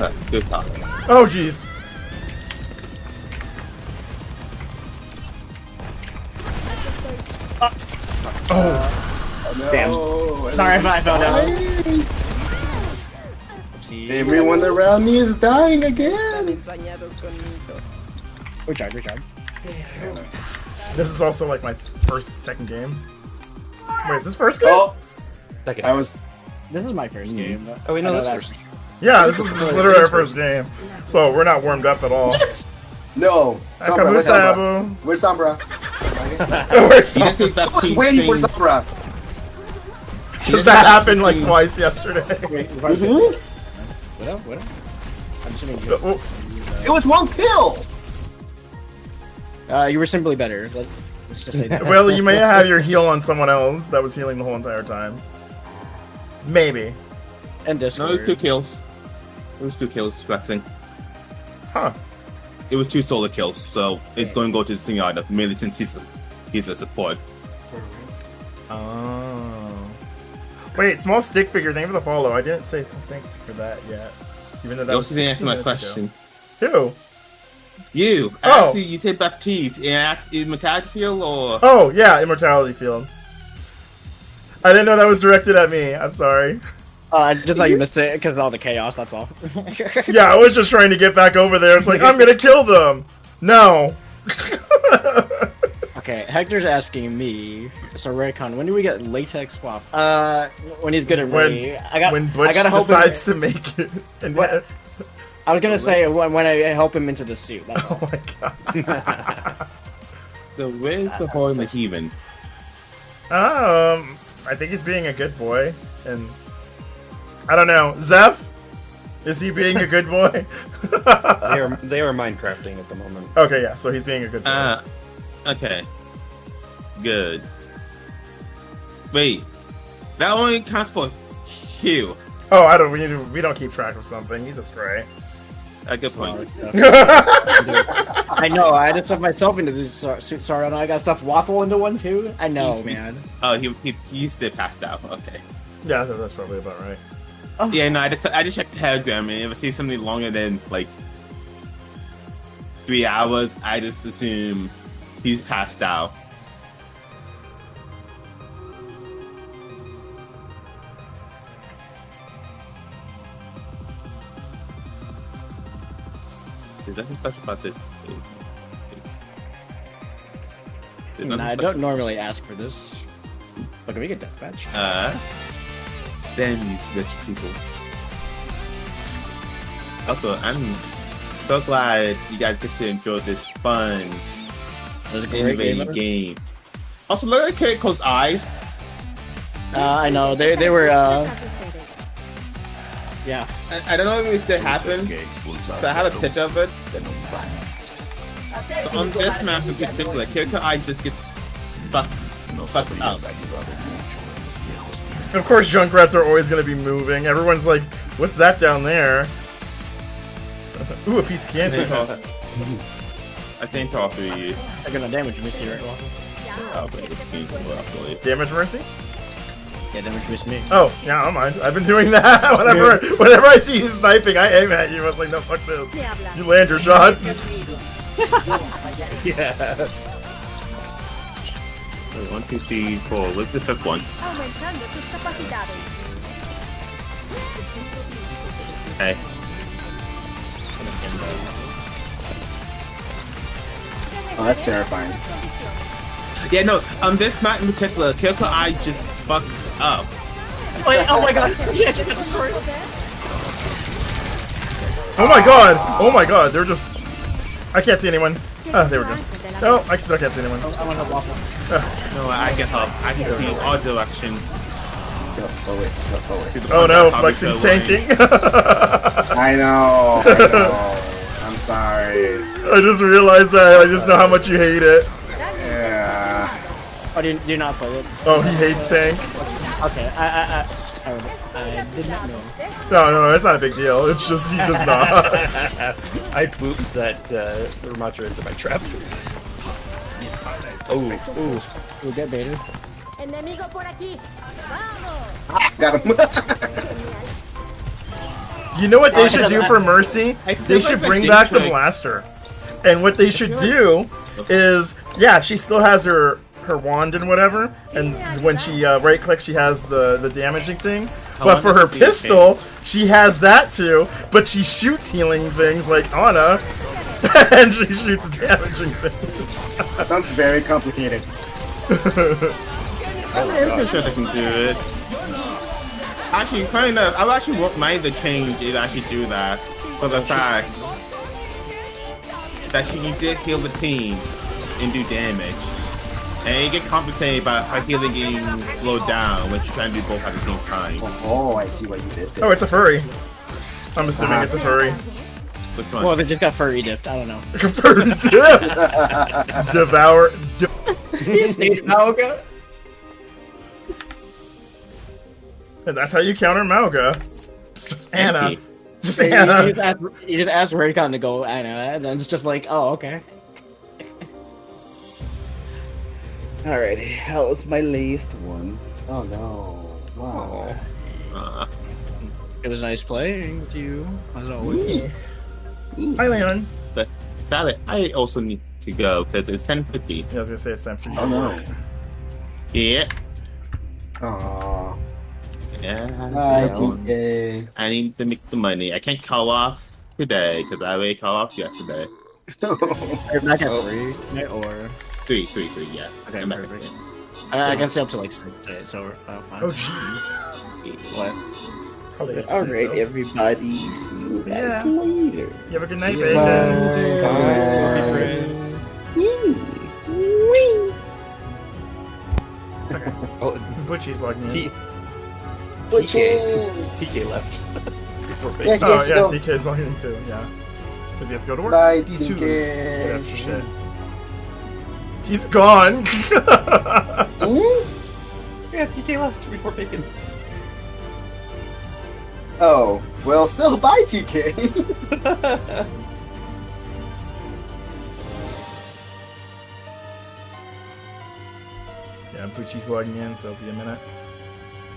cut. Good cut. Oh jeez. Oh no. Damn. Sorry if I fell down. Everyone around me is dying again. Recharge. This is also like my second game. Wait, is this first game? Oh, Second. This is my first game. Oh, we know this that. first. Yeah, this is literally our first game. So we're not warmed up at all. no. Sombra, where's Sombra? Akamusabu. Where's Sombra? Where's He didn't take I that was team waiting for thing. Sombra. Because that happened like twice yesterday. What up? I'm just gonna Oh, It was one kill. You were simply better. Let's just say that. well, you may have your heal on someone else that was healing the whole entire time. Maybe. And No, Discord. it was 2 kills. It was 2 kills, flexing. Huh. It was 2 solo kills, so it's going to go to the single item, mainly since he's a support. Oh. Wait, small stick figure, thank you for the follow. I didn't say thank you for that yet. Even though that You was also didn't answer 16 my minutes question. ago. Who? You! Oh. Actually, you take baptiste in Mortality Field, or...? Oh, yeah, Immortality Field. I didn't know that was directed at me. I'm sorry. I just thought you missed it because of all the chaos, that's all. Yeah, I was just trying to get back over there. It's like, I'm gonna kill them! No! Okay, Hector's asking me, so Raycon, when do we get latex swap? When he's good at Ray. When Butch gotta help decides him. to make it. And What? I was gonna say when I help him into the suit, that's all. Oh my god. So where's the Hoy Maheven? I think he's being a good boy, and I don't know. Zeph? Is he being a good boy? They are Minecrafting at the moment. Okay, yeah, so he's being a good boy. Okay. Good. Wait. That only counts for Q. Oh, I don't. We don't keep track of something. He's a stray. A good point. I know, I had to stuff myself into this suit, sorry, I got stuff waffle into one too? I know, man. Oh, he's still passed out. Okay. Yeah, that's probably about right. Oh. Yeah, no, I just checked the telegram, and if I see something longer than like 3 hours, I just assume he's passed out. There's nothing special about this. I don't normally ask for this. But can we get deathmatch? Damn these rich people. Also, I'm so glad you guys get to enjoy this fun, That was a great innovative game. Also, look at Keiko's eyes. I know, they were, yeah. I don't know if this happened, so I have a picture of it. So on this map in particular, Keiko's eye just gets fucked up. Of course, Junkrats are always going to be moving. Everyone's like, what's that down there? Ooh, a piece of candy. I think talk to you. I'm gonna damage miss you, right, Waffle? Oh, but it's being well, Damage Mercy? Yeah, damage miss me. Oh, yeah, I don't mind. I've been doing that. Whenever I see you sniping, I aim at you. I was like, no, fuck this. You land your shots. Yeah. 1, 2, 3, 4. What's the fifth one? Hey. Oh, that's terrifying. Yeah, no, on this map in particular, Keiko eye just fucks up. Wait, oh my god! Yeah, this is great. Oh my god! Oh my god, they're just... I can't see anyone. Ah, they were good. No, I still can't see anyone. I want to Waffle. No, I can help. I can see all directions. Go forward. Oh no, Flexing's tanking. I know. I'm sorry. I just realized that. I just know how much you hate it. Yeah. Oh, do you not play it? Oh, he hates tank. Okay, I did not know. No, it's not a big deal. It's just he does not. I booped that Ramacho into my trap. Ooh, we'll get baited. Got him. You know what they should do for Mercy? They should bring back the blaster. And what they should do is, yeah, she still has her wand and whatever, and when she right clicks, she has the damaging thing. But for her pistol, she has that too. But she shoots healing things like Anna, and she shoots damaging things. That sounds very complicated. I'm sure they can do it. Actually, funny enough, I would actually wouldn't mind the change if I actually do that for the fact that she did heal the team and do damage. And you get compensated by healing getting slowed down, which you can do both at the same time. Oh, I see what you did there. Oh, it's a furry. I'm assuming it's a furry. Which one? Well, they just got furry dipped. I don't know. Furry dip. Devour. He stayed Mauga. And that's how you counter Mauga. It's just Thank Anna. you. Just You Anna. just ask Raycon to go Anna, and then it's just like, oh, okay. Alrighty, that was my last one. Oh no. Wow. It was nice playing with you, as always. Hi, Leon. But sadly, I also need to go because it's 10:50. Yeah, I was gonna say it's time for you. Oh no. Yeah. Aww. Yeah. Hi, you know, TK. I need to make the money. I can't call off today because I already called off yesterday. Are you back at 3 tonight, or? 3, yeah. Okay, I'm back perfect. at I can stay up to like 6 today, so fine. Oh, jeez. 3. What? How late is it, Alright, though? everybody. See you guys Yeah. later. You have a good night, Bye. Bacon. Oh, Butchie's logging in. TK left. Before Yeah, bacon. Oh, yes, yeah, go. TK's logging in too, yeah. Because he has to go to work. Bye, These TK. who's whatever shit. He's gone. Yeah, TK left before bacon. Oh, well, still bye, TK. Yeah, Butchie's logging in, so it'll be a minute.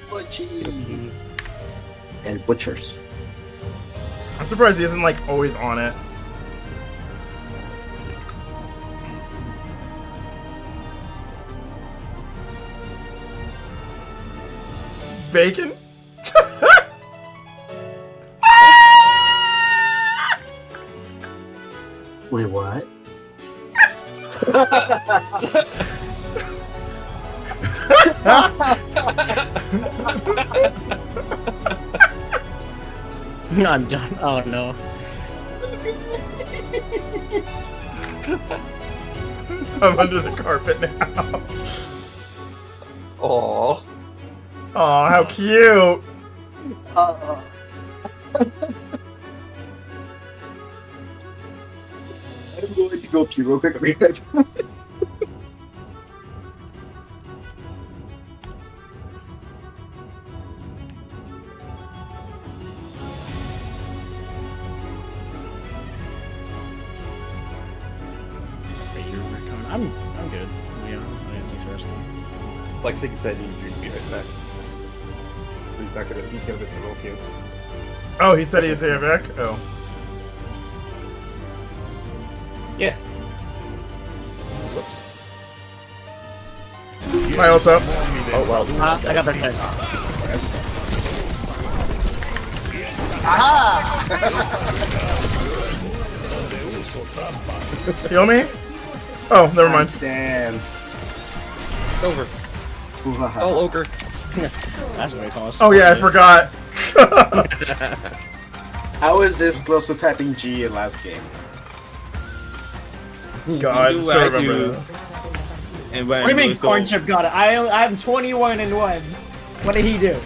Butchie. And butchers. I'm surprised he isn't, like, always on it. Bacon? Wait, what? I'm done. Oh no. I'm under the carpet now. Oh. Aw, how cute! I'm going to go pee real quick. I'll be right back. I'm good. Yeah, I didn't take rest. Like Siggy said, he'd be right back. So he's not gonna. He's gonna miss the roll queue. Oh, he said he's here back? Oh. Yeah. Whoops. My ult's up. Oh well. I got that. Heal me? Oh, never mind. Dance. It's over. Ooh-ha-ha. All ogre. That's what it costs. Oh yeah, I forgot. How is this close to typing G in last game? God, You do still what I remember do. that. And when What do you mean we still- Cornchip got it? I'm 21-1. What did he do?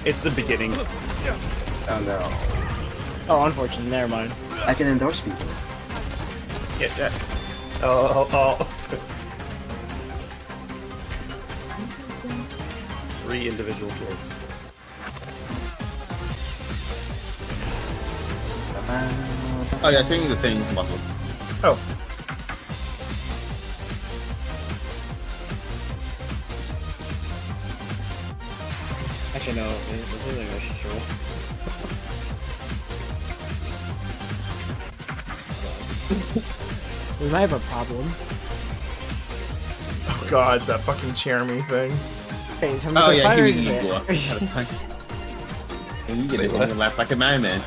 It's the beginning. Oh no. Oh, unfortunately, never mind. I can endorse people. Yes. Oh. 3 individual kills. Oh yeah, changing the thing muscle. Oh. Actually, no. I think I should show. We might have a problem. Oh god, that fucking Jeremy thing. Hey, tell me Oh the yeah, fire he was exit. evil. You get it. You laugh like a madman.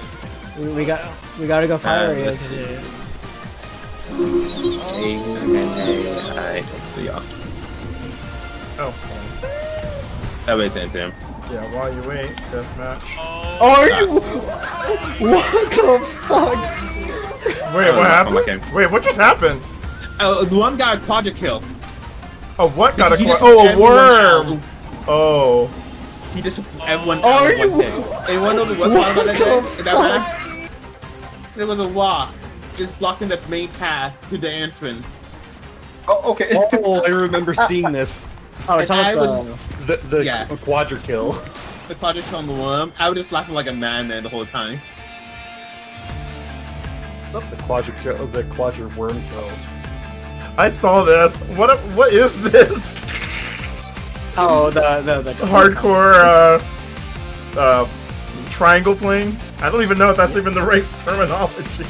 we gotta go fire let's exit. Hey, see y'all. Oh. That was it, him. Yeah, while you wait, deathmatch. Are you? What the fuck? Wait, what happened? Okay. Wait, what just happened? Oh, the one got quadra kill. Oh, what got a He cl- just Oh, a everyone worm! out. Oh. He just everyone Are out you? one hit. Anyone know what part of that in that map? There was a walk just blocking the main path to the entrance. Oh, okay. Oh, I remember seeing this. Oh, it's And I on The Yeah. quadra kill. The quadra kill on the worm. I was just laughing like a madman the whole time. The quadra kill. The quadra worm kills. I saw this. What is this? Oh, the Hardcore, triangle playing? I don't even know if that's even the right terminology.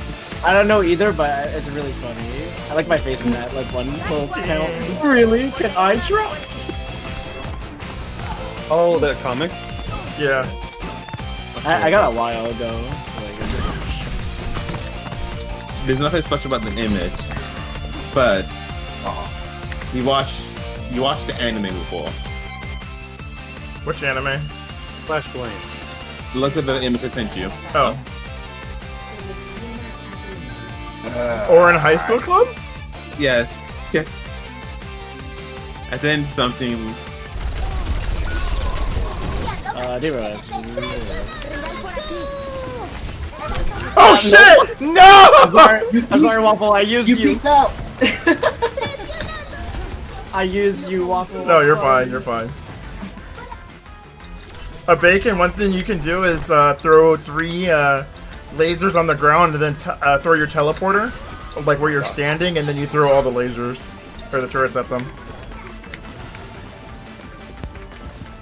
I don't know either, but it's really funny. I like my face in that, like one little panel. Really? Can I try? Oh, that comic. Yeah. I got a while ago. Like, There's nothing special about the image, but you watched the anime before. Which anime? Flashpoint. Look at the image I sent you. Oh. Or in high school club? Yes. Yeah. I sent something. Dira. Oh shit! No! I'm sorry, Waffle. I used You you. peeked out! I used you, Waffle. No, you're Sorry. fine. You're fine. A bacon. One thing you can do is throw 3 lasers on the ground, and then throw your teleporter, like where you're standing, and then you throw all the lasers or the turrets at them.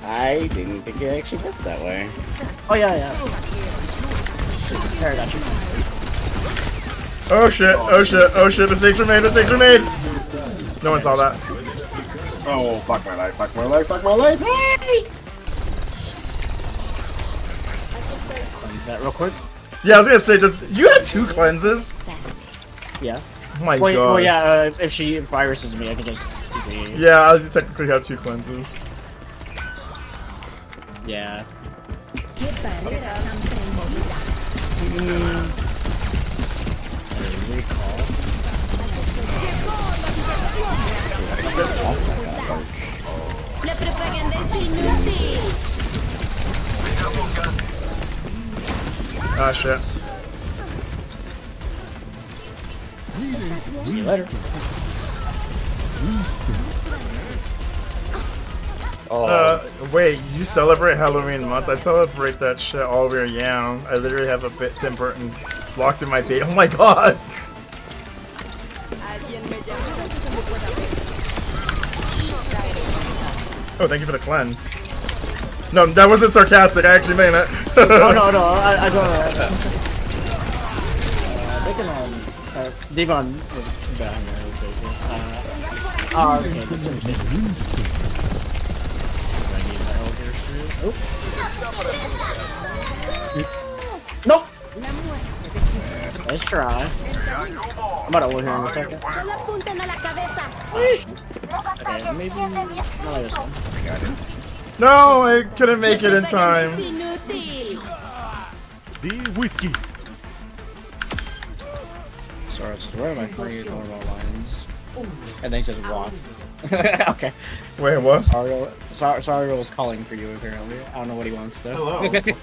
I didn't think it actually worked that way. Oh yeah, yeah. There, I got you. Oh shit! Oh shit! Oh shit! Mistakes were made! Mistakes were made! No one saw that. Oh, fuck my life, fuck my life, fuck my life! Hey! Use that real quick. Yeah, I was gonna say, does you have 2 cleanses? Yeah. Oh my Well, god. well, yeah. If she viruses me, I can just. Yeah, I technically have 2 cleanses. Yeah. La propaganda es inútil. Ah shit. See you later. Wait, you celebrate Halloween month? I celebrate that shit all year round. I literally have a bit Tim Burton locked in my bait. Oh my god! Oh, thank you for the cleanse. No, that wasn't sarcastic. I actually meant it. Oh no, no, I don't know. They can Devon is behind there. Okay. Nope. Let's try. I'm about to ult here in a second. Solo apunten a la cabeza. Okay, maybe not like this one. No, I couldn't make it in time. Inútil. Sorry, where am I playing normal lines? And then he says walk. Okay. Wait, what? Sario was calling for you apparently. I don't know what he wants though. Hello.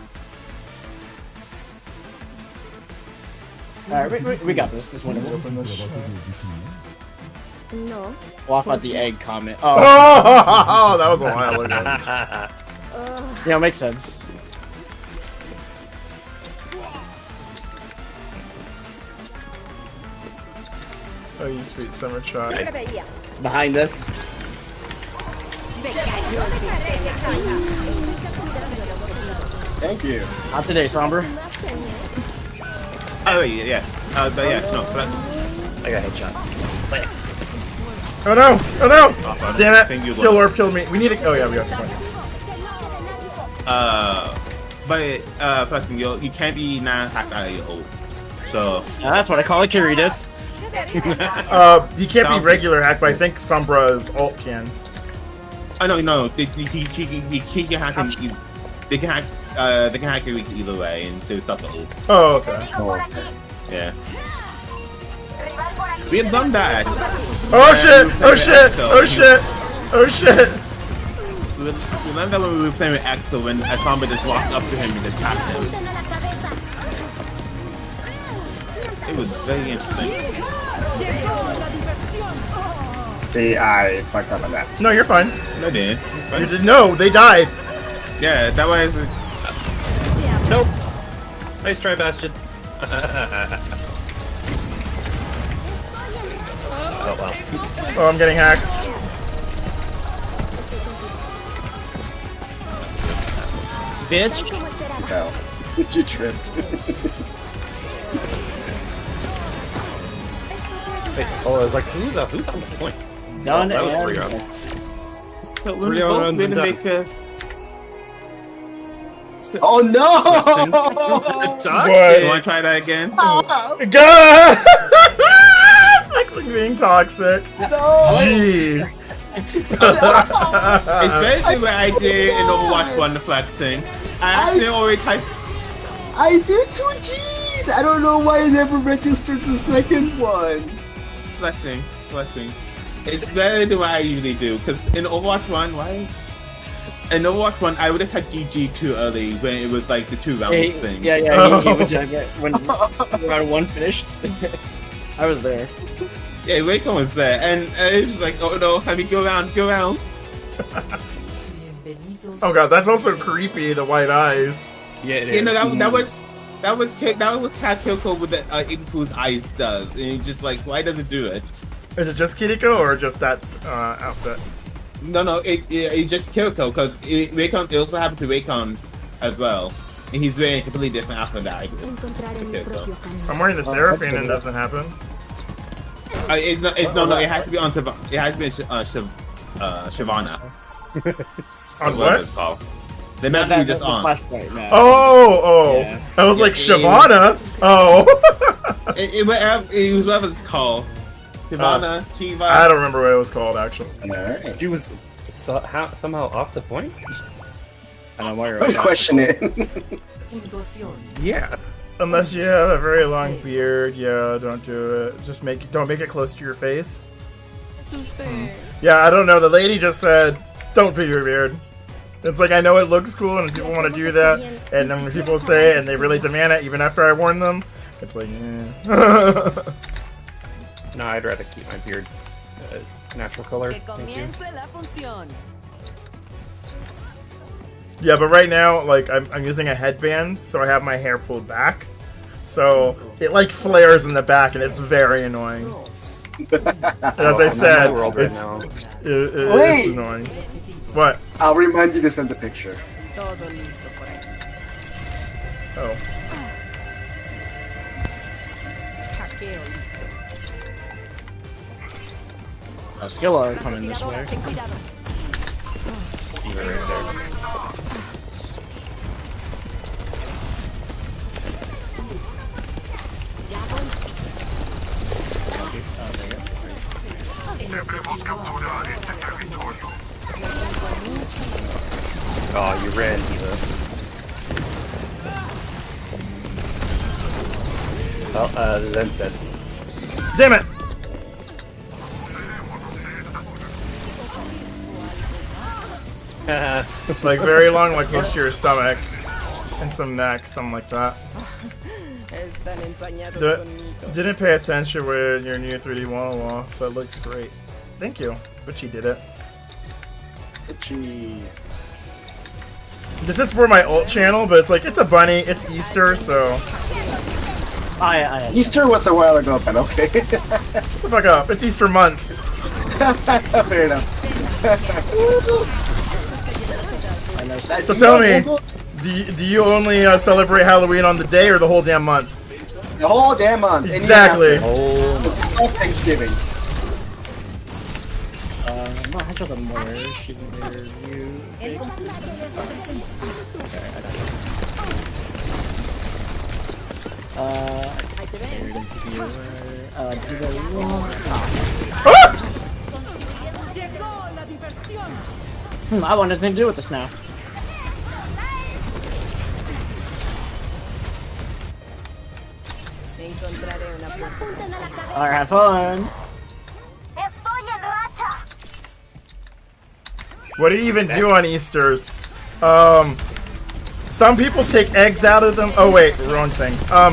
Alright, we got this. This one is open. No. Waff out the egg comment. Oh, Oh, that was a while ago. yeah, makes sense. Oh, you sweet summer child. Behind us. Thank you. Not today, Somber. Oh yeah. But yeah, no. I got headshot. Oh no! Oh no! Damn Thank it! you, Skill Lord. orb killed me. We need to. Oh yeah, we got the point. Fucking you can't be non-hacked out of your ult. So, That's what I call a carry diff. You can't be regular hack, but I think Sombra's ult can. oh no, they can hack him. They can hack your weeks either way, and they stop the ult. Oh okay. Yeah. We have done that. Oh shit! Oh shit! Oh shit! Oh shit! Remember when we were playing with Axel when Asamba just walked up to him and just tapped him? Punten a la cabeza. It was very interesting. See, I fucked up on that. No, you're fine. No, they You did no. They died. Yeah, that was. Nope. Nice try, Bastion. Oh well. Oh, I'm getting hacked. Bitch. No. You tripped. Wait, oh, I was like, who's on the point? Done that was and- 3 rounds. So we 3 both rounds and gonna done. make a. Oh no! What? You wanna try that again? God! Flexing being toxic. Gee. It's basically what I did in Overwatch 1, the flexing. I actually already typed. I did 2 Gs! I don't know why it never registers the second one. Flexing. It's better than what I usually do, because in Overwatch 1, in Overwatch 1, I would have typed GG too early when it was like the 2 rounds thing. Yeah, he would jump it when round 1 finished. I was there. Yeah, Wacom was there, and it was like, oh no, have me go around. Oh god, that's also creepy. The white eyes. Yeah, it is. You know, that was Cat Kyoko with the Infu's eyes does, and you're just like, why does it do it? Is it just Kiriko or just that outfit? No, it's just Kyoko, because it also happened to Wacom as well. And he's wearing a completely different outfit than I do. Encontrar en mi propio camino. I'm wearing the Seraphine and it doesn't happen. It has to be on Shyvana. It has to be on Shyvana. On Whatever what? it's called. The map you just on. Flashlight now. Oh! Yeah. I was like, Yeah, Shyvana? Oh! It was whatever it's called. Shyvana, Shiva. I don't remember what it was called, actually. Alright. She was somehow off the point? I don't know why you're Don't question it. Yeah. Unless you have a very long beard, yeah, don't do it. Just don't make it close to your face. Yeah, I don't know. The lady just said, "Don't be your beard." It's like I know it looks cool, and people want to do that, and then when people say it and they really demand it, even after I warn them, it's like, No, I'd rather keep my beard natural color. Que Thank you. comience la función. Yeah, but right now, like, I'm using a headband, so I have my hair pulled back, so it like flares in the back, and it's very annoying. As I said, I'm in my world right it's now. it's Wait! annoying. What? I'll remind you to send the picture. Todo listo por aquí. Oh. Hackeo listo. Skill are coming this way. Ten cuidado. You're right there. Ya voy. Oh, you ran, Diva. Well, Zen's dead. Damn it! Like very long, like close to your stomach, and some neck, something like that. Están ensañados conmigo. Didn't pay attention with your new 3D wall, but looks great. Thank you, but she did it. Gee. This is for my ult channel, but it's like it's a bunny. It's Easter, so I Easter was a while ago, but okay. shut the fuck up. It's Easter month. Fair enough. So tell me, do you only celebrate Halloween on the day or the whole damn month? The whole damn month. Exactly. Oh Christmas, not Thanksgiving. No, I got the more shooting you. Okay, I I want nothing to do with this now. Alright, have fun. What do you even do on Easters? Some people take eggs out of them. Oh wait, wrong thing. I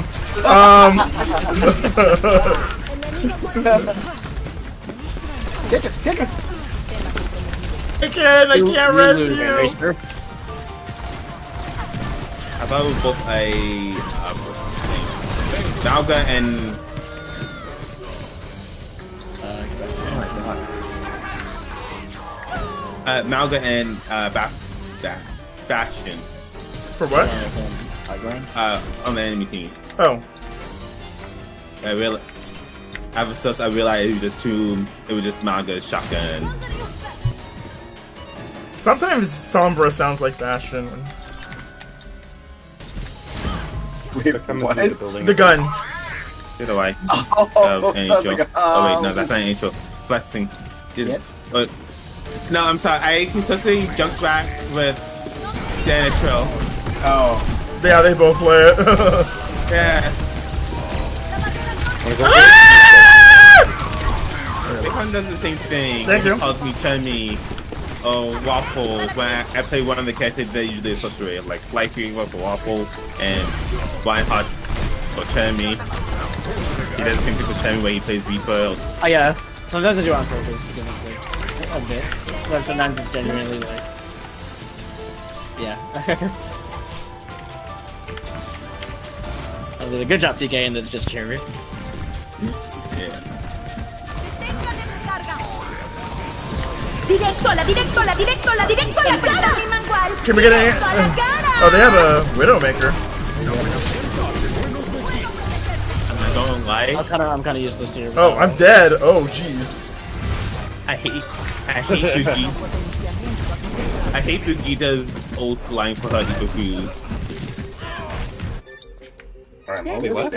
can't rest you. I thought it was both Malga and Malga and Bastion. For what? On the enemy team. Oh. I realized it was just Malga's shotgun. Sometimes Sombra sounds like Bastion. Wait, what? The gun. Get away. Oh, Angel. Oh wait, no, that's not Angel. Flexing. Yes. No, I'm sorry. I consistently jumped back with Danitro. Oh. Yeah, they both play it. Yeah. Big does the same thing. Thank you. He calls me Chummy or Waffle when I play one of the characters that usually associate, like Life Green with Waffle and Blind Hot or Chummy. He does the same thing with Chummy when he plays Reaper. Oh yeah, sometimes I do on purpose. A bit. But sometimes it's genuinely like... Yeah. I did a good job, TK, and it's just cherry. Yeah. Can we get a... Oh, they have a Widowmaker. I don't like. I'm kind of useless here. Oh, I'm dead. Oh, jeez. I hate Fuki. I hate Fugita's old line for her Eagle Fuse. Alright, Molly, what?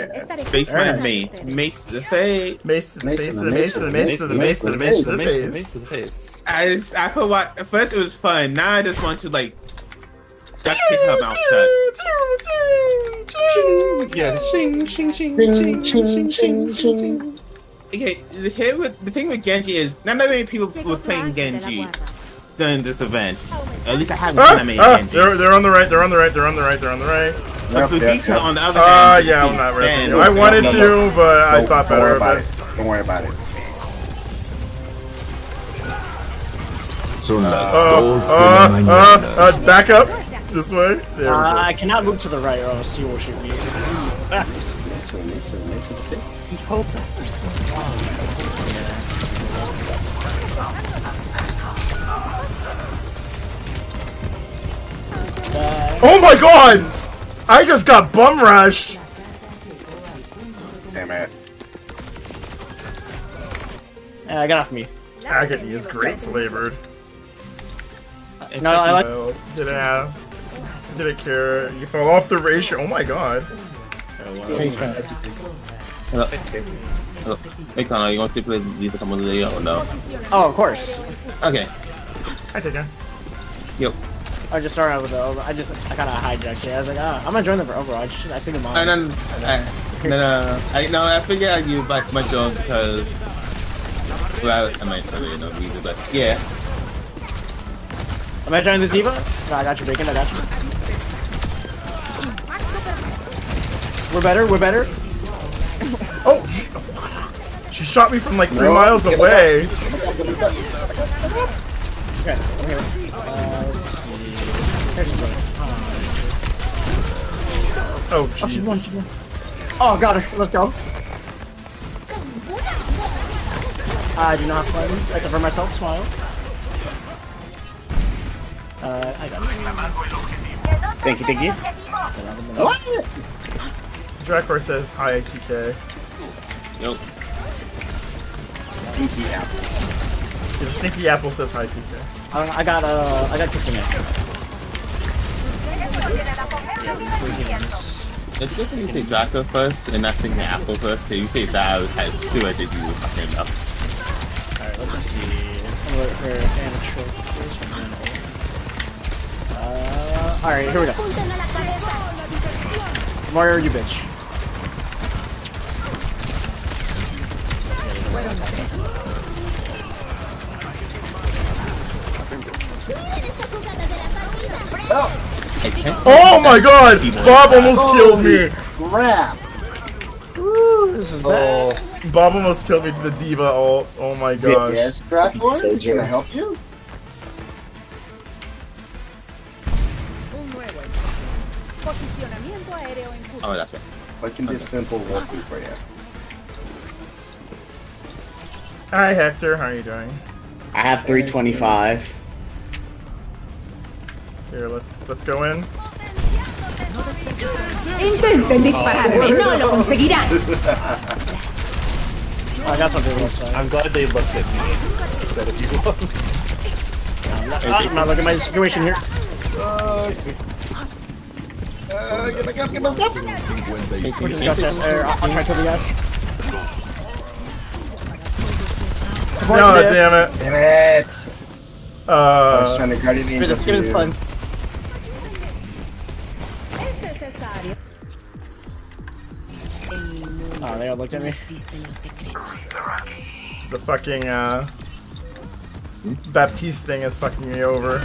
Face my mate. Mace to the face. Mace to the face to the mace to the mace to the mace to the mace to the face. To the face. I feel what at first it was fun. Now I just want to like duct tape her mouth shut. Yeah, shing, shing, shing, shing, shing, shing, shing. Okay, the thing with Genji is not that many people were playing Genji during this event. At least I haven't seen that many Genjis. They're on the right. They're on the right. They're on the right. They're on the right. But Vegeta on the other hand. Yeah, I'm not resting you. I wanted to, but I thought better of it. Don't worry about it. Back up. This way. There we go. I cannot move to the right or else he will shoot me. He holds that for so long. Oh my god! I just got bum rushed! Damn it. Yeah, get off me. Agony is great flavored. No, I like. Didn't ask. Didn't care. You fell off the ratio. Oh my god. Hey Connor, you want to play these a couple of days or no? Oh, of course. Okay. Hi, Tika. Yep. I just started out with the over. I kind of hijacked it. I was like, I'm gonna join them for Overwatch. I see them on. And then I figured you back my job because well I might not really know either, but yeah. Am I joining the Diva? No, I got you, Bacon. I got you. We're better. We're better. Oh, she shot me from like 3 miles away. Okay, I'm here. Let's see. Oh, she's jeez. one. Oh, got her. Let's go. I do not have plans, except for myself. Smile. I got it. Thank you. What? Drakor says hi, TK. Nope. stinky apple. If Stinky Apple says hi, TK. I got kitchen it. It's good when you say Draco first and not thinking Apple first, so you say that I would have two I did you fucking up. Alright, let's see. Alright, here we go. Mario, you bitch. Oh my god! Bob almost killed me! Crap! Woo, this is bad. Bob almost killed me to the Diva ult. Oh my gosh. Yes, Drakor? Can I help you? Un nuevo posicionamiento aéreo en curso. Oh, that's right. What can this simple wolf do for you? Hi Hector, how are you doing? I have 325. Here, let's go in. Intenten dispararme, no lo conseguirán. I got something outside. I'm glad they looked at me instead of you. I'm not looking at my situation here. Get back up. I'll try to the guy. No, damn it. Damn it! I was trying to guardian angel for you. Fun. Oh, they all looked at me. The fucking Baptiste thing is fucking me over.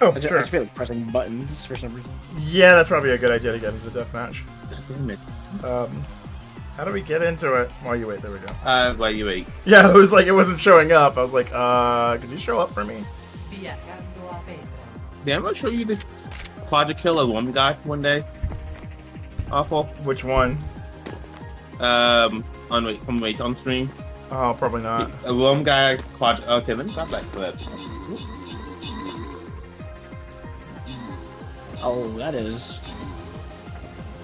Oh, I sure. just feel like pressing buttons for some reason. Yeah, that's probably a good idea to get into the deathmatch. Damn it. How do we get into it? While you wait, there we go. While you wait. Yeah, it was like it wasn't showing up. I was like, could you show up for me? Did I ever show you the quadra kill of one guy one day? Awful. Which one? On stream. Oh, probably not. A one guy quadra. Okay, let me grab that clip. Oh, that is.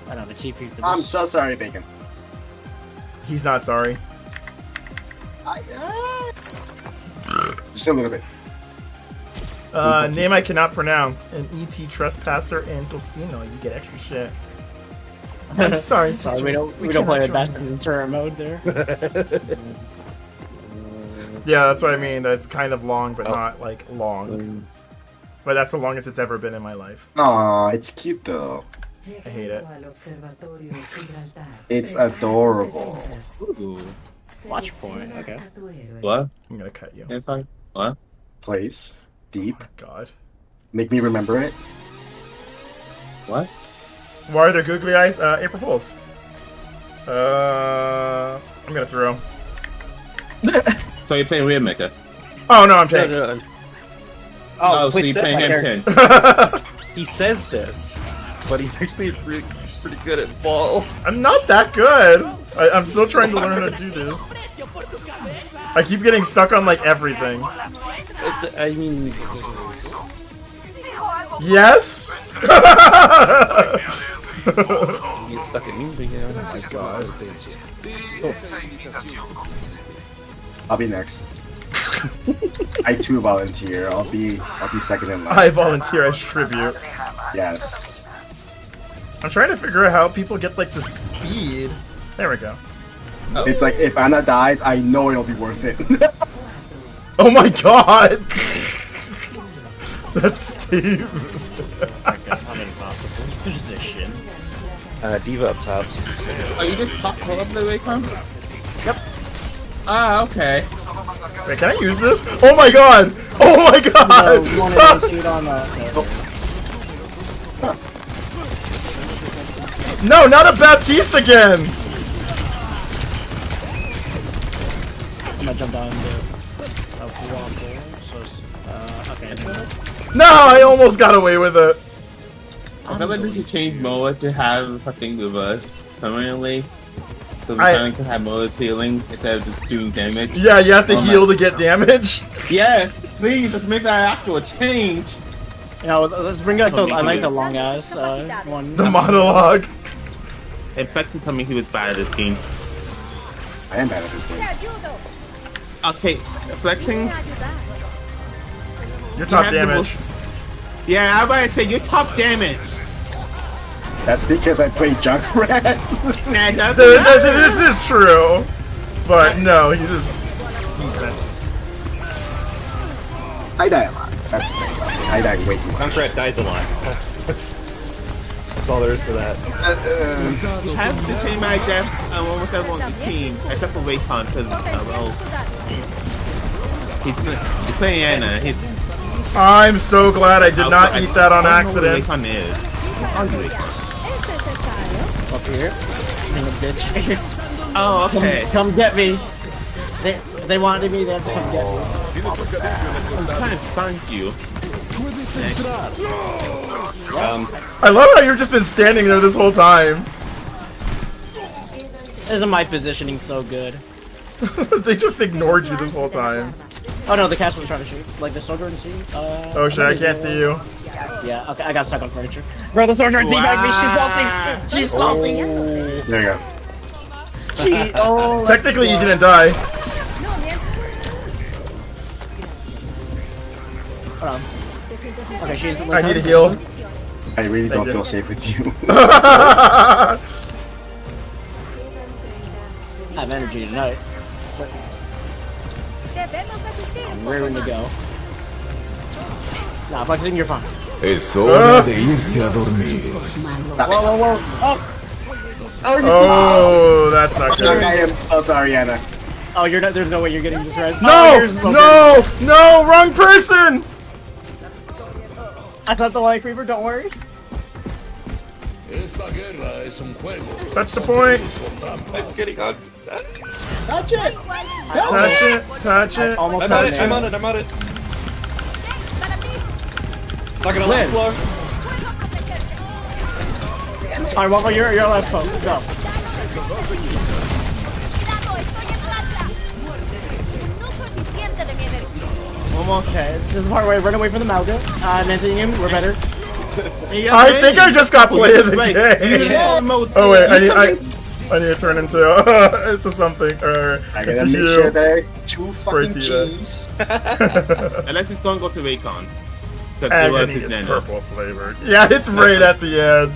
I don't have a TP for this. I'm so sorry, Bacon. He's not sorry. Just a little bit. Name I cannot pronounce. An ET trespasser and Tocino. You get extra shit. I'm sorry, Sorry, we sisters. don't play with cannot that join you. in turret mode there. Yeah, that's what I mean. That's kind of long, but not like long. But that's the longest it's ever been in my life. Aw, it's cute though. I hate it. It's adorable. Ooh. Watch point, okay. What? I'm gonna cut you. Yeah, fine. What? Place. Deep. God. Make me remember it. What? Why are there googly eyes? April Fools. I'm gonna throw. So you're playing Weird Maker? Oh no, I'm taking. Oh, so please you're playing sit him there. 10. He says this, but he's actually pretty good at ball. I'm not that good. I'm still trying to learn how to do this. I keep getting stuck on like everything. I mean, Yes. you get stuck at me, but yeah. Oh my god. I'll be next. I too volunteer. I'll be second in line. I volunteer as tribute. Yes. I'm trying to figure out how people get like the speed. There we go. It's like if Anna dies, I know it'll be worth it. Oh my god! That's Steve. I'm in position. Diva up top. Oh, you just pop pull up the way from? Yep. Ah, okay. Wait, can I use this? Oh my god! Oh my god! You want to shoot on No, not a Baptiste again! I'm gonna jump down the waffle. So, okay. No, I almost got away with it. I feel like we should change Moa to have fucking reverse permanently. So we kind of can have Moa's healing instead of just doing damage. Yeah, you have to heal to get damage. Yes, please, let's make that actual change. Yeah, let's bring back the. I like the long ass one. The monologue. Infected told me he was bad at this game. I am bad at this game. Okay, flexing. You're top You have the damage. Yeah, I'm about to say you're top damage. That's because I play Junkrat. Nah, that's This is true. But no, he's just decent. I die a lot. That's the thing about me. I die way too much. Junkrat dies a lot. That's all there is to that. have the same amount of death on almost everyone on the team, except for Raycon, because, well, he's playing Anna. I'm so glad I did not eat that on accident. Raycon is. Up here. Son of a bitch. Oh, okay. Come get me. If they wanted me, they have to come get me. I'm trying to find you. I love how you've just been standing there this whole time. Isn't my positioning so good? They just ignored you this whole time. Oh no, the cast was trying to shoot. Like the soldier in the scene. Oh shit, I can't see you. Yeah, okay, I got stuck on furniture. Bro, the soldier teabagged me. She's salting. She's salting. There you go. Technically, you didn't die. Hold on. Okay, she's. I need a heal. I really don't you. feel safe with you. I have energy tonight. I'm raring to go. Nah, flexing, you're fine. Es hora de irse a dormir. Whoa. Oh, that's not good. I am so sorry, Anna. Oh, you're not. There's no way you're getting this res. No! No! Wrong person! I thought the life reaver. Don't worry. Touch the point. I'm getting on. Touch it. Touch it. Touch it. Almost I'm on touched it. I'm on it. I'm on it. Not gonna last long. Alright, Waffle, you're last poke. Go. Okay, this is the part where I run away from the Malga. Mentioning him, we're better. I think I just got play of the game. Oh wait, I need to turn into into something or I gotta into make you. sure they're too Spray fucking tea that. cheese. Unless it's gonna go to Raycon. Because it was Agony his is nano. purple flavored. Yeah, it's right at the end.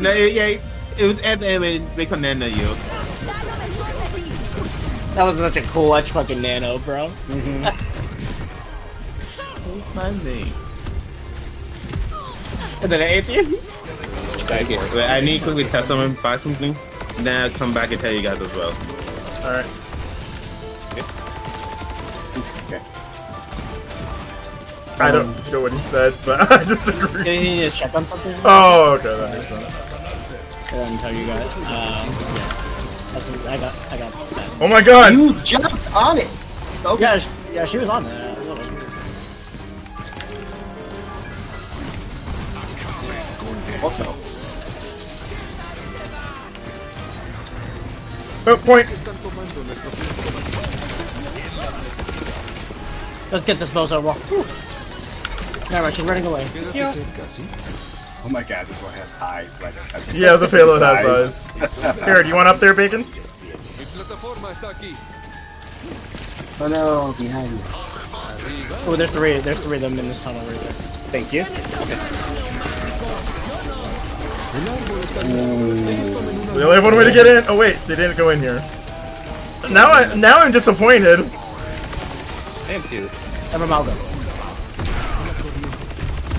No, yeah, it was at the end when Raycon nano you. That was such a cool edge fucking nano, bro. What's my name? And then it ate you? Okay, wait, I need to quickly test someone, buy something, then I'll come back and tell you guys as well. Alright. I don't know what he said, but I just agree. Do you need to check on something? Oh, okay, that makes sense. And then tell you guys. Yeah. I got that. Oh my god! You jumped on it! Okay. Yeah, she was on that. Oh, point! Let's get this bozo roll. Never mind, she's running away. Oh my god, this one has eyes. Like, Yeah, the payload has eyes. Here, do you want up there, Bacon? Oh no, behind me. Oh, there's three of them in this tunnel right there. Thank you. We only have one way to get in. Oh wait, they didn't go in here. Now I'm disappointed. I am too. Never mind, go.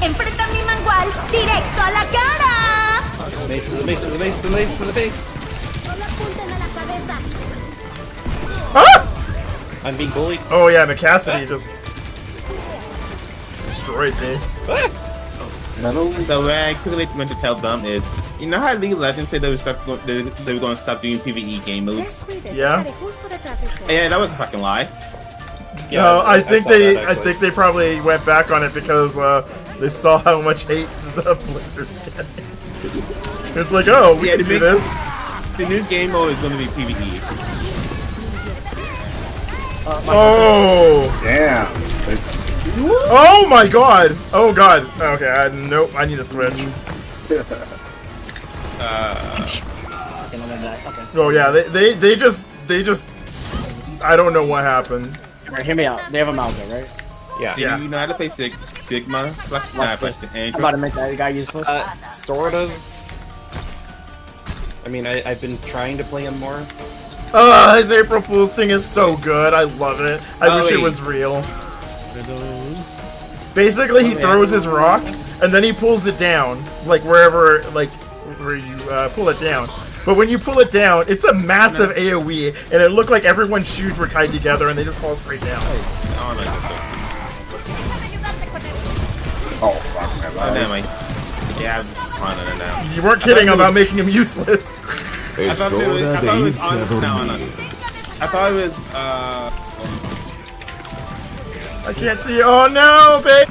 Enfrenta mi mangual directo a la cara. Base to the base to the base to the base to the base. Ah! I'm being bullied. Oh yeah, Cassidy just destroyed me. So what I quickly meant to tell them is, you know how League of Legends said they were going to stop doing PvE game modes? Yeah. Yeah, that was a fucking lie. Yeah, No, I think saw that, they actually. probably went back on it because they saw how much hate the Blizzard's getting. It's like, oh, we Yeah, can the do big- this. The new game mode is going to be PvE. Oh. Damn. Oh my god! Oh god! Okay, nope, I need to switch. Okay, no, okay. Oh yeah, they just I don't know what happened. Alright, hear me out. They have a Malga, right? Yeah. Yeah. You know how to play Sigma? Nah, play the I'm about to make that guy useless. Sort of. I mean, I've been trying to play him more. His April Fool's thing is so good. I love it. I wish it was real. Basically, he throws his rock, and then he pulls it down, like wherever, like where you pull it down. But when you pull it down, it's a massive AoE, and it looked like everyone's shoes were tied together, and they just fall straight down. Oh, fuck my life. Yeah, I'm on it now. You weren't kidding about making him useless. Es hora de irse a dormir. I thought it was, I can't see. Oh no, babe!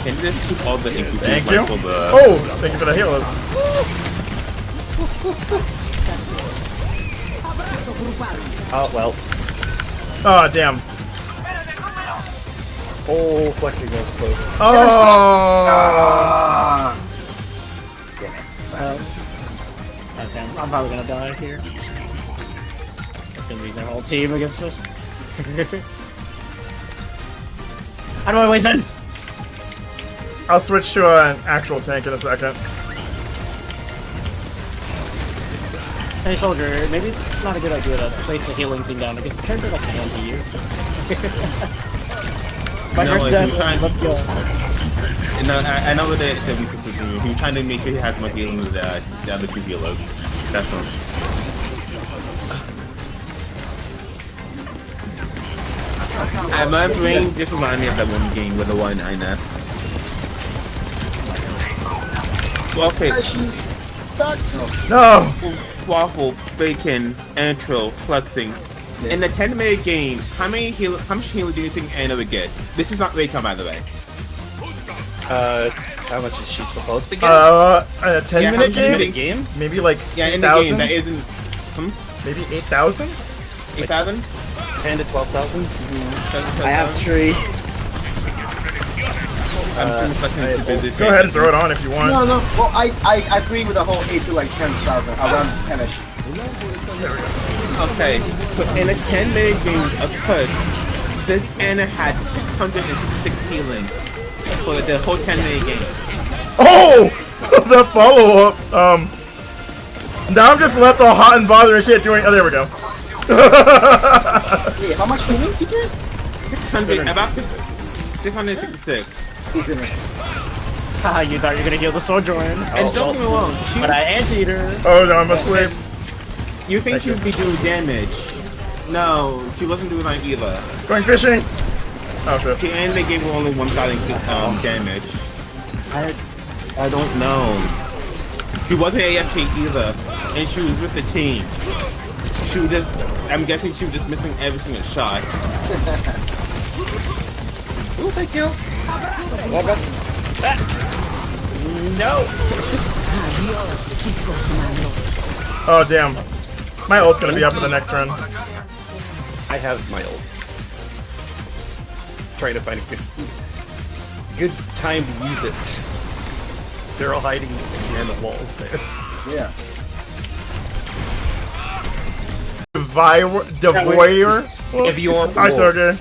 can you just keep all the infusions Thank you. for the... Oh, thank you for the heal. Oh, well. Oh, damn. Oh, flexing goes close. Oh! Damn, I'm probably gonna die here. It's gonna be their whole team against us. How do I waste it? I'll switch to an actual tank in a second. Hey soldier, maybe it's not a good idea to place the healing thing down because the character like anti you. My first death, let's go. No, I know what they said. He's trying to make sure he has more healing with the other two healers. That's all. I'm remembering, just remind me of that one game with the 1-9. Okay. She's stuck. No! Waffle, bacon, intro, flexing. In the 10-minute game, how much healing do you think Anna would get? This is not Raycon, by the way. How much is she supposed to get? A 10-minute game? Game? Maybe like Yeah, in the 8,000? game, that isn't... Maybe 8,000? 8,000? 10 to 12,000? I have 3. I'm too fucking busy. Go ahead and throw it on if you want. No. Well, I agree with the whole 8 to like 10,000, around 10ish. Okay, so in a 10-minute game of Push, this Anna had 666 healing for the whole 10-minute game. Oh! The follow-up! Now I'm just left all hot and bothered and can't do anything. Oh, there we go. Wait, how much healing did you get? 600, about 666. Haha, you thought you were gonna heal the soldier in. And don't get me wrong, But I anti-ed her. Oh no, I'm asleep. you think she would be doing damage. No, she wasn't doing that either. Going fishing! Oh shit. She and they gave her only 1,000 damage. I don't know. She wasn't AFK either, and she was with the team. She was just, I'm guessing she was just missing every single shot. Ooh, thank you. No. Oh damn. My ult's gonna be up for the next run. I have my ult. Trying to find a good time to use it. They're all hiding behind the walls there. Yeah. Devoyer? If you're I took her.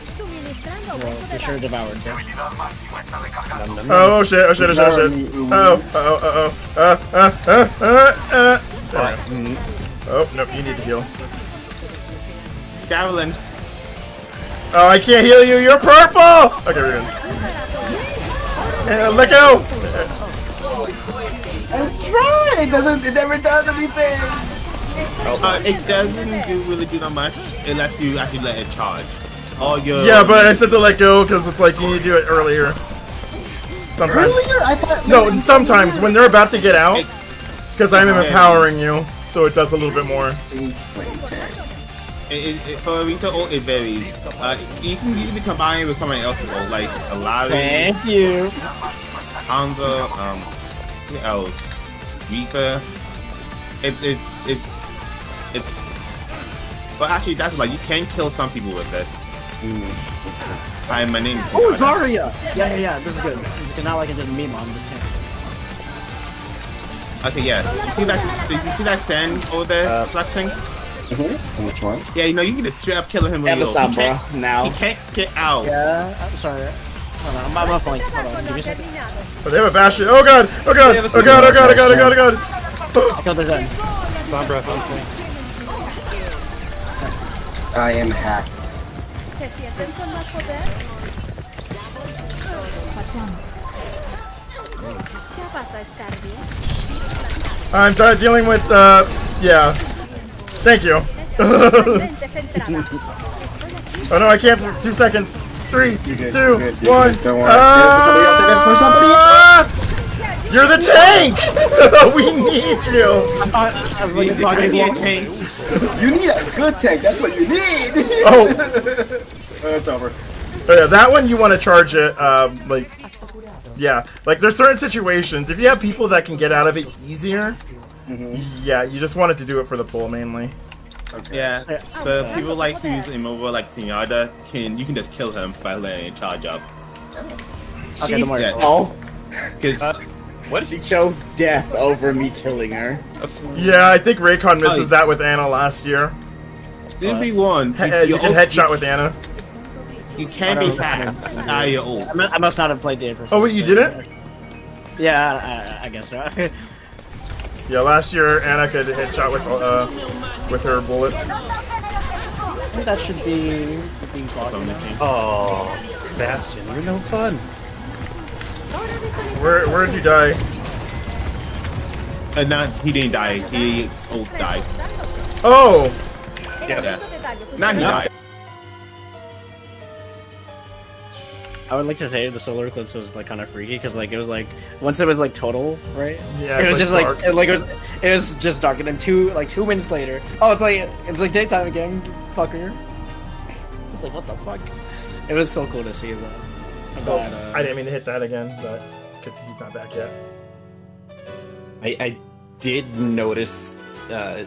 Well, for sure devoured, yeah. Oh shit, oh shit, oh shit, oh shit. Oh, nope, you need to heal. Javelin. Oh, I can't heal you, you're purple! Okay, we're good. Let go! I'm trying! It never does anything! It doesn't really do that much unless you actually let it charge. Yeah, but I said to let go because it's like you need to do it earlier. Sometimes. Earlier? I thought... No, sometimes when they're about to get out, because I'm empowering you, so it does a little bit more. For a recent ult, it varies. You can usually combine it with somebody else's ult, like Aladdin. Thank you. Hanzo, who else? Rika. It's. But actually, that's like you can kill some people with it. Hi, my name is. Oh, Daria! Yeah. This is good. This is not like I did meme on, just can't. Okay, yeah. You see that sand over there flexing? Which one? Yeah, you know you can just straight up kill him. Have a sombra now. He can't get out. Yeah, I'm sorry. Hold on, I'm flank. Hold on, give me a second. Oh, they have a bastion. Oh god! Oh god! Oh god! Oh god! Oh god! Oh god! Oh god! I killed their Zen. Sombra on flank. I am hacked. ¿Te sientes con más poder? ¿Qué pasa, Starby? I'm dealing with, yeah. Thank you. Mente centrada. Oh no, I can't for 2 seconds. 3, 2, 1. Don't worry. Somebody else in it for somebody. You're the tank! We need you! You need a good tank. That's what you need. Oh! It's over. Oh yeah, that one you want to charge it, like... Yeah, like there's certain situations, if you have people that can get out of it easier, yeah, you just wanted to do it for the pull mainly. Okay. Yeah, the people like who's immobile, like Senada, you can just kill him by letting it charge up. Okay, don't worry. Yeah. Oh, Because What is she chose death over me killing her. Yeah, I think Raycon misses that with Anna last year. 2v1, You can headshot with Anna. You can't be hacked. Your ult. I must not have played the intro. Oh wait, you didn't? Yeah, I guess so. Yeah, last year Anna could headshot with her bullets. I think that should be being blocked in the game. Oh, Bastion, you're no fun. Where did you die? No, he didn't die. He ult died. Oh! Yeah. Not he died. I would like to say the solar eclipse was like kind of freaky because like it was like once it was like total, right? Yeah, it was just dark. like it was just dark, and then 2 minutes later, oh, it's like daytime again, fucker. It's like what the fuck? It was so cool to see that. I didn't mean to hit that again, but because he's not back yet. I did notice the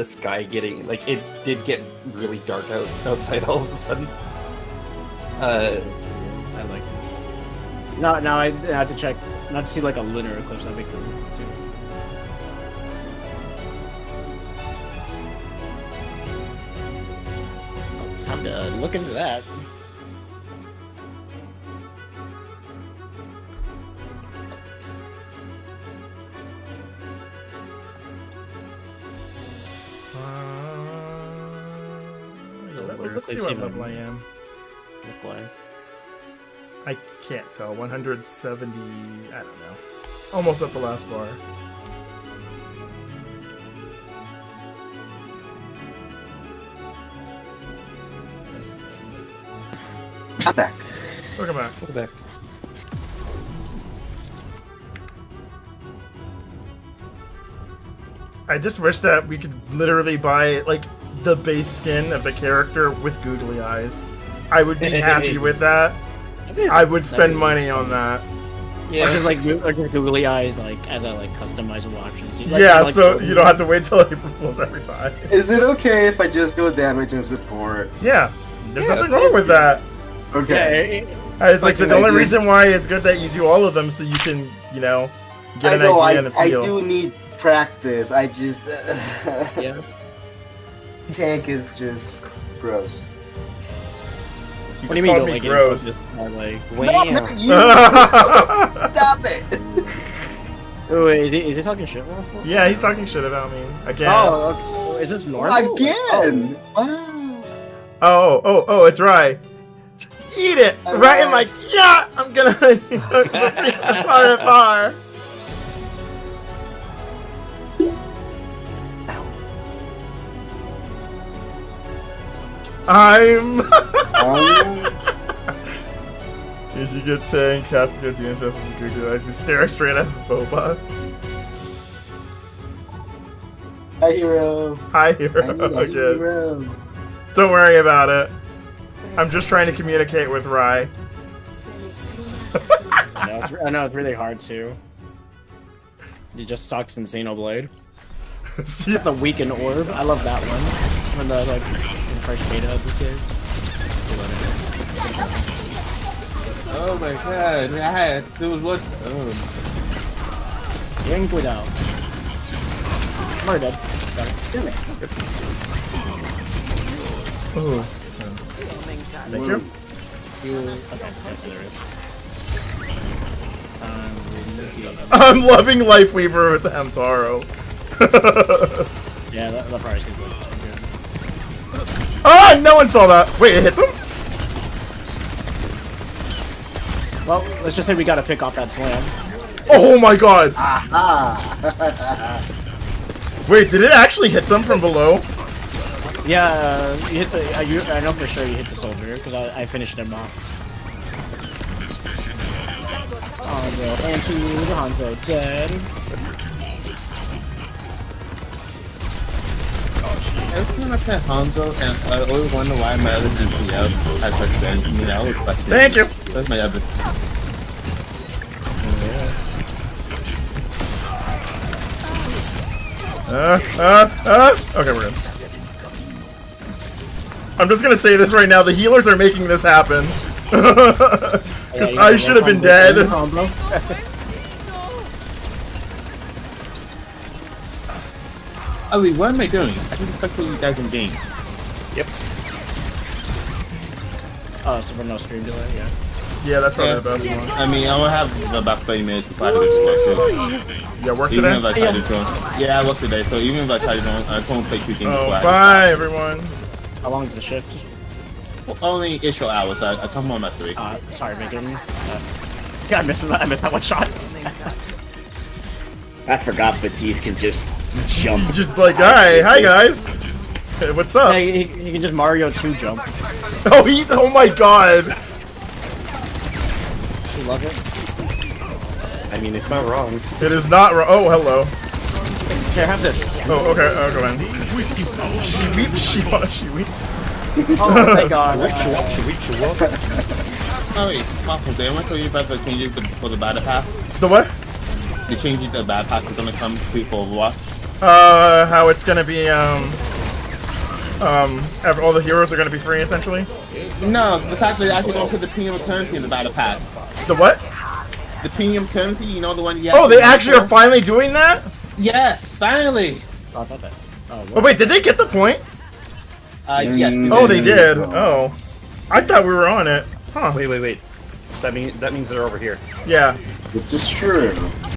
sky getting like it did get really dark outside all of a sudden. I liked it. Now I have to check, not to see like a lunar eclipse. That'd be cool too. Oh, it's time to look into that. Let's see what level I am. I can't tell. 170. I don't know. Almost at the last bar. I'm back. Welcome back. Welcome back. I just wish that we could literally buy like the base skin of the character with googly eyes. I would be happy with that. I would spend money on that. Yeah, or just like googly eyes, like as a like customizable options. Yeah, so you don't have to wait till April Fools every time. Is it okay if I just go damage and support? Yeah, there's nothing wrong with that. Okay. It's like the only reason why it's good that you do all of them, so you can, you know, get an idea and a feel. I do need practice. I just yeah. Tank is just gross. What do you mean? Called me like gross. Like, No, not you. Stop it. Oh, is he talking shit? Waffle? Yeah, he's talking shit about me again. Oh, okay. Is this normal? Again. Wow. Oh, it's right. Eat it right in my yeah. I'm gonna far. You should get tank, cats go do interest as googly eyes. He stare straight at his boba. Hi, hero. Hi, hero. Hi, hero. Don't worry about it. I'm just trying to communicate with Rai. I know it's really hard too. You just talk to Xenoblade. The weakened orb. I love that one. When the like first beta of the kid. Oh my god, there was one. Bien cuidado. I'm already dead. Got it. Ooh. Thank you. I'm loving Lifeweaver with the Hamtaro. Yeah, that probably seems good. Oh, no one saw that. Wait, it hit them? Well, let's just say we gotta pick off that slam. Oh my god! Wait, did it actually hit them from below? Yeah, you hit the. I know for sure you hit the soldier because I finished him off. Hanzo, Hanzo dead. Every time I play Hanzo, and I always wonder why my other DPS has such damage. I mean, I always question. Thank you. That's my other. Okay, we're in. I'm just gonna say this right now, the healers are making this happen. Because I should have been dead. Oh wait, what am I doing? I can just you guys in game. Yep. Oh, so for no stream delay, yeah. Yeah, that's probably the best one. I mean, I will have about 30 minutes to play this special. Yeah, work Even today? if I try to join. Yeah, I work today, so even if I try to join, I won't play 2 games. Oh, bye everyone. How long is the shift? Well, only issue hours. I come home at 3. Sorry, Megan. Yeah, I missed that one shot. I forgot Batiste can just jump. Just like, hi guys. Hey, what's up? Yeah, he can just Mario 2 jump. Oh my god. You love it? I mean, it's not wrong. It is not wrong. Oh, hello. Here, have this. Oh, okay. Oh, go in. She weeps. She weeps. Oh, thank God. Oh wait, Waffle, did I want to tell you about the changes for the battle pass? The what? The changes to the battle pass is gonna come to for Overwatch. How it's gonna be, all the heroes are gonna be free, essentially? No, the fact that they're actually gonna put the premium currency in the battle pass. The what? The premium currency, you know, the one you Oh, they actually are finally doing that? Yes, finally! Oh, I thought that. Oh, wait, did they get the point? Yes. Oh, they did. Oh. I thought we were on it. Huh. Wait. That means they're over here. Yeah. This is true.